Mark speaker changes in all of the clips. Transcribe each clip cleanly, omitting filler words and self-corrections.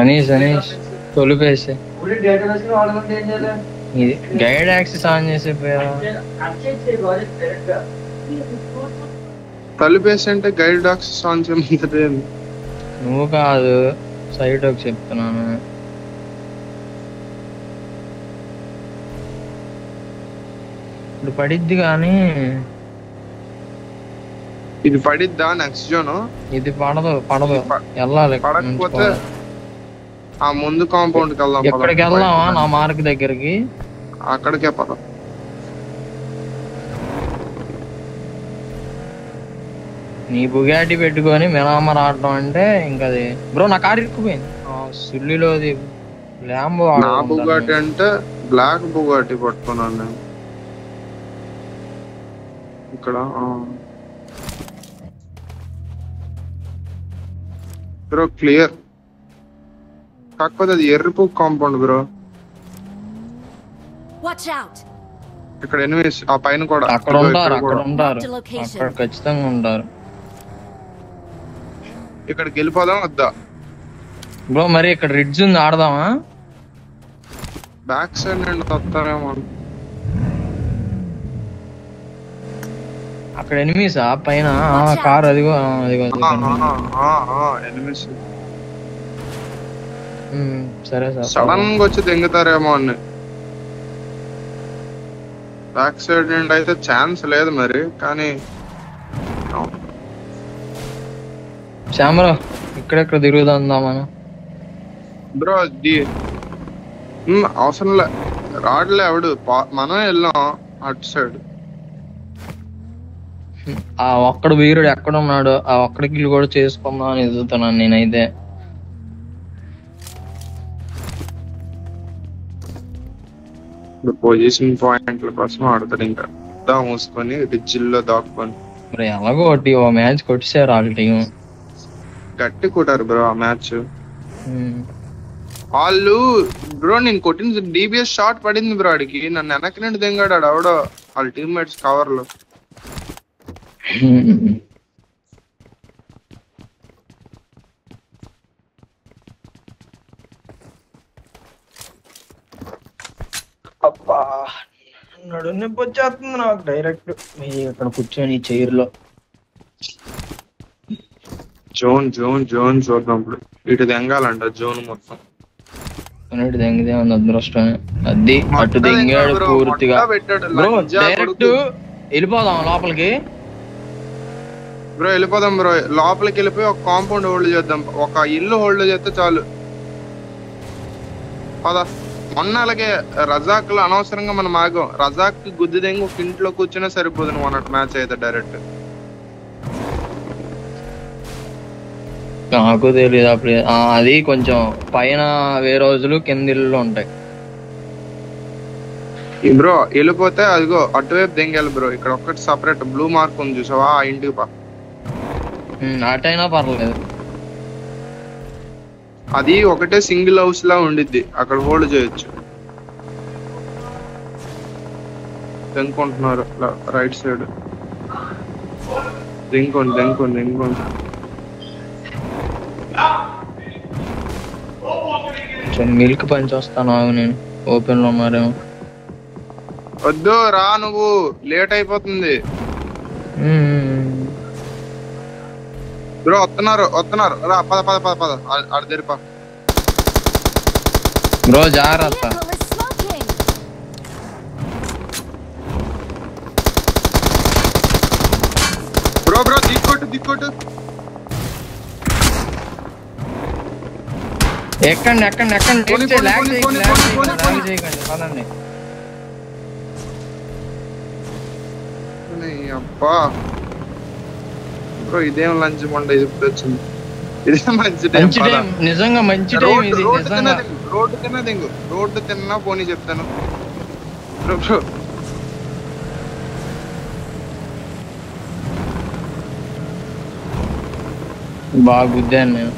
Speaker 1: Anish తొలిపేసి guide access on చేసి
Speaker 2: తలుపేసి అంటే guide access on చేయమంటే
Speaker 1: నువ్వు కాదు సైట్ ఒక చెప్తున్నాను. ఇప్పుడు పడిద్ది కానీ
Speaker 2: ఇది పడిద్దా నెక్స్ట్ జోన్?
Speaker 1: ఇది పడదు వెళ్ళాలి.
Speaker 2: పడకపోతే ఆ ముందు కాంపౌండ్ కి వెళ్దాం.
Speaker 1: ఎక్కడికి వెళ్దామా? నా మార్క్ దగ్గరికి.
Speaker 2: అక్కడికే పద.
Speaker 1: నీ బుగాటి పెట్టుకొని మినామర్ ఆడటం అంటే ఇంకా అది బ్రో నా కారు ఇరుక్కుపోయింది. సుల్లిలోది ల్యాంబో.
Speaker 2: నా బుగాటి అంటే బ్లాక్ బుగాటి పట్టుకున్నాను నేను ఇక్కడ. బ్రో క్లియర్, కాకపోతే అది ఎర్రపు కాంపౌండ్ బ్రో. ఇక్కడ ఎనిమిస్ ఆ పైన కూడా
Speaker 1: అక్కడ ఉంటారు ఖచ్చితంగా ఉంటారు.
Speaker 2: ఇక్కడికి వెళ్ళిపోదాం వద్దా
Speaker 1: బ్రో? మరి ఇక్కడ రిడ్జ్ ఉంది, ఆడదామా?
Speaker 2: బ్యాక్ సైడ్ నుండి వస్తారేమో.
Speaker 1: అక్కడ ఎనిమిసా పైన? కార్ అదిగో
Speaker 2: ఎనిమిస్.
Speaker 1: సరే సార్,
Speaker 2: సడన్ గా వచ్చి దెంగుతారేమో అని. బ్యాక్ సైడ్ నుండి అయితే ఛాన్స్ లేదు మరి, కానీ
Speaker 1: శ్యామరా ఇక్కడెక్కడ తిరుగుదాం మనం
Speaker 2: బ్రో. అవసరం లే, రాడ్లే ఎవడు, మనం వెళ్ళాం అటు సైడ్.
Speaker 1: ఆ ఒక్కడు వీరుడు ఎక్కడ ఉన్నాడు, ఆ ఒక్కడికి ఇల్లు కూడా చేసుకుందాం అని ఎదుగుతున్నాను నేనైతే.
Speaker 2: పొజిషన్ పాయింట్ల కోసం ఆడతాడు ఇంకా. మూసుకొని రిడ్జిల్లో దాక్కుని.
Speaker 1: మరి ఎలాగో ఒకటి ఓ మ్యాచ్ కొట్టేసారు వాళ్ళ టీం.
Speaker 2: గట్టి కొట్టారు బ్రో ఆ మ్యాచ్ వాళ్ళు. బ్రో నేను కొట్టిన డిబిఎస్ షాట్ పడింది బ్రో ఆడికి. నన్ను వెనక్కి నుండి దింగాడు ఆవిడో వాళ్ళ టీమ్మేట్స్ కవర్ లో.
Speaker 1: అబ్బా నడు నొప్పి వచ్చేస్తుంది నాకు డైరెక్ట్ ఇక్కడ కూర్చొని చైర్లో.
Speaker 2: జోన్ జోన్ జోన్ చూద్దాం ఇప్పుడు. ఇటు దెంగాలంట జోన్ మొత్తం.
Speaker 1: ఇటు దెంగితే ఉంది అదృష్టమే. అది అటు దెంగాడు పూర్తిగా. డైరెక్ట్ వెళ్ళిపోదాం లోపలికి
Speaker 2: బ్రో. వెళ్ళిపోదాం బ్రో, లోపలికి వెళ్ళిపోయి ఒక కాంపౌండ్ హోల్డ్ చేద్దాం. ఒక ఇల్లు హోల్డ్ చేస్తే చాలు. పదా. మొన్న అలాగే రజాక్ లో అనవసరంగా మనం ఆగాం. రజాక్ గుద్దు దెంగి ఒక ఇంట్లో కూర్చున్నా సరిపోదు నువ్వు అన్నట్టు మ్యాచ్ అయితే డైరెక్ట్.
Speaker 1: నాకు తెలియదు అప్పుడు. అది కొంచెం పైన వేరే రోజులు కింద ఇల్లు ఉంటాయి
Speaker 2: బ్రో. వెళ్ళిపోతే అదిగో అటువైపు దెంగాలి బ్రో. ఇక్కడ ఒక్కటి సపరేట్ బ్లూ మార్క్ ఉంది చూసావా, ఆ ఇంటికి పా.
Speaker 1: అటైనా పర్లేదు.
Speaker 2: అది ఒకటే సింగిల్ హౌస్ లా ఉండిద్ది, అక్కడ హోల్డ్ చేయొచ్చు. దెంకుంటున్నారు రైట్ సైడ్. దెంకోండి దెంకోండి దెంకోండి.
Speaker 1: మిల్క్ పంచి వస్తాను నేను. ఓపెన్ లో ఉన్నారేమో.
Speaker 2: వద్దు రా, నువ్వు లేట్ అయిపోతుంది బ్రో. వస్తున్నారు రా, పద పద పద పద. ఆడ తెరిపా
Speaker 1: బ్రో, జాగ్రత్త
Speaker 2: బ్రో. బ్రో దిక్కొట్టు దిక్కొట్టు.
Speaker 1: ఎక్కండి ఎక్కండి ఎక్కండి. పదండి.
Speaker 2: అబ్బా బ్రో, ఇదేం లంచ్ మండ. ఇది ఇప్పుడు వచ్చింది. ఇదే మంచి టైం.
Speaker 1: నిజంగా మంచి టైం ఇది.
Speaker 2: రోడ్డు తిన్నా దింగు. రోడ్డు తిన్నా పోనీ చెప్తాను బ్రో. బ్రో
Speaker 1: బాగా గుద్దాను నేను.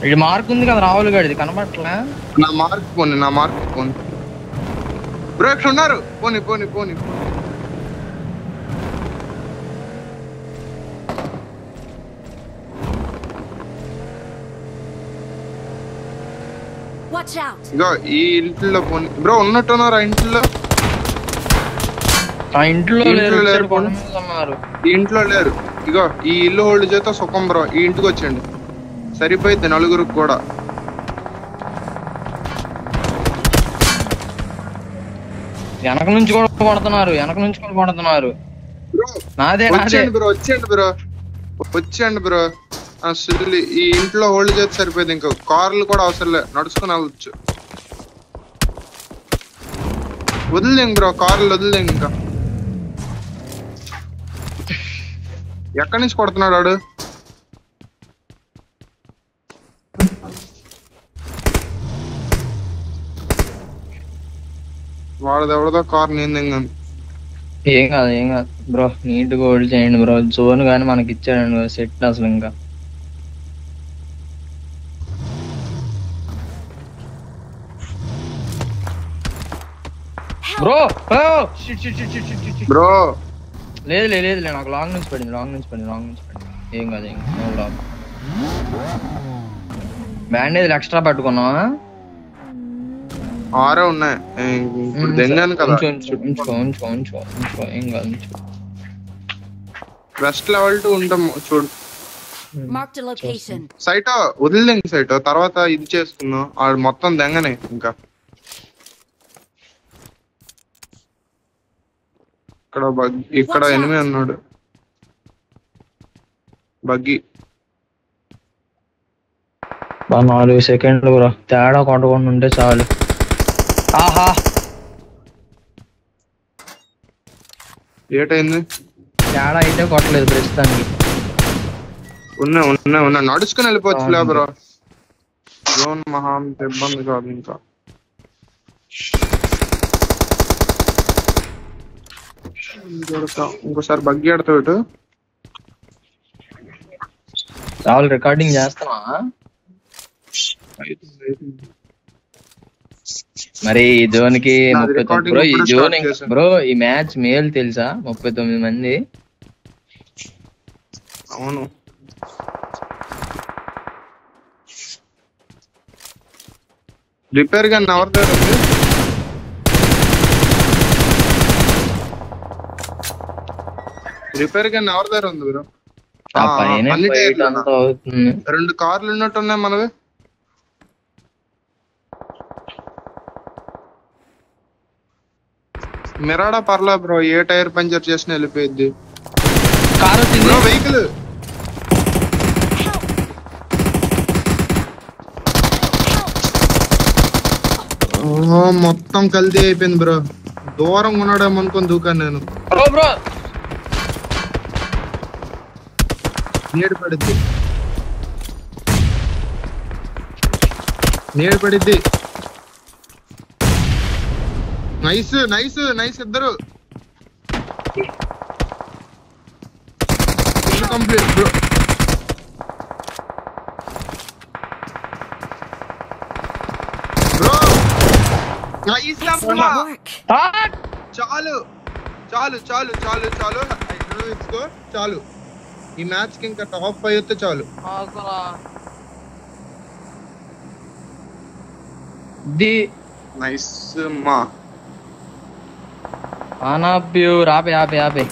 Speaker 1: ఇది మార్క్ ఉంది కదా రాహుల్ గారిది, కనబట్లే.
Speaker 2: నా మార్క్ పోనీ బ్రో. ఇక్కడ ఉన్నారు. పోనీ పోనీ పోనీ.
Speaker 3: Watch out!
Speaker 2: ఇగో ఈ ఇంట్లో పోనీ బ్రో ఉన్నట్టున్నారు ఆ ఇంట్లో.
Speaker 1: ఆ ఇంట్లో
Speaker 2: ఇంట్లో లేరు
Speaker 1: కొండ మీద ఉన్నారు.
Speaker 2: ఈ ఇంట్లో లేరు. ఇగో ఈ ఇల్లు హోల్డ్ చేస్తే సుఖం బ్రో. ఈ ఇంటికి వచ్చండి సరిపోయింది నలుగురికి కూడా.
Speaker 1: వెనక నుంచి కూడా కొడుతున్నారు, వెనక నుంచి కూడా కొడుతున్నారు. నాదే
Speaker 2: వచ్చేయండి బ్రో, వచ్చేయండి బ్రో, వచ్చేయండి బ్రో. అసలు ఈ ఇంట్లో హోల్డ్ చేస్తే సరిపోయింది. ఇంకా కార్లు కూడా అవసరం లేదు, నడుచుకుని వెళ్ళొచ్చు. వదిలేండి బ్రో, కార్లు వదిలేండి. ఇంకా ఎక్కడి నుంచి కొడుతున్నాడు వాడు? వాడిది ఎవరిదో కార్ నేను.
Speaker 1: ఏం కాదు ఏం కాదు బ్రో, నీట్ గా హోల్డ్ చేయండి బ్రో. జోన్ గానీ మనకి ఇచ్చాడండి సెట్ అసలు. ఇంకా బ్రో
Speaker 2: బ్రో
Speaker 1: లేదు లేదు లేదు, నాకు లాంగ్ నుంచి పడింది, లాంగ్ నుంచి పడింది, లాంగ్ నుంచి పడింది. ఏం కాదు ఏం కాదు. Bandage extra పట్టుకున్నావా?
Speaker 2: 6 ఉన్నాయి ఇప్పుడు. దెంగాను కదా,
Speaker 1: ఏం కాదు.
Speaker 2: వెస్ట్ లెవెల్ 2 ఉంటాం చూడు.
Speaker 3: Marked a location.
Speaker 2: సైట్ వదిలేండి, సైట్ తర్వాత ఇది చేసుకుందాం. ఆడు మొత్తం దెంగనే. ఇంకా ఇక్కడ ఎనిమి అన్నాడు. బగ్గి
Speaker 1: 4 సెకండ్లు బ్రో, తేడా కొట్టకుండా ఉంటే చాలు. ఆహా
Speaker 2: ఏటైంది?
Speaker 1: తేడా అయితే కొట్టలేదు ప్రస్తుతానికి.
Speaker 2: ఉన్నా నడుచుకుని వెళ్ళిపోవచ్చు బ్రో. జోన్ మహా అంత ఇబ్బంది కాదు. ఇంకా ఇంకోసారి బగ్గి ఆడతావు ఇటు.
Speaker 1: రావులు రికార్డింగ్ చేస్తావా? మరి ఈ జోన్ కి 39 బ్రో. ఈ జోన్ బ్రో, ఈ మ్యాచ్ మేల్ తెలుసా? 39 మంది.
Speaker 2: అవును. రిపేర్ గన్ ఎవరి దగ్గర ఉంది? రిపేర్ గన్ ఎవరి దగ్గర ఉంది బ్రో? అన్ని టైర్లు 2 కార్లు ఉన్నట్టున్నాయి మనవి. మిరాడా పర్లా బ్రో, ఏ టైర్ పంచర్ చేసినా వెళ్ళిపోయింది.
Speaker 1: కారు
Speaker 2: బ్రో వెహికల్ మొత్తం కల్తీ అయిపోయింది బ్రో. దూరం ఉన్నాడేమో అనుకుని దూకాను నేను. నేడు పడిద్ది. Nice nice nice. ఇద్దరు కంప్లీట్ బ్రో. Bro nice. చాలు చాలు చాలు చాలు చాలు చాలు. ఈ మ్యాచ్ కి ఇంకా టాప్ 5 వస్తే చాలు.
Speaker 1: నైస్ మా ఆనా ప్యూర్. ఆపే ఆపే ఆపే.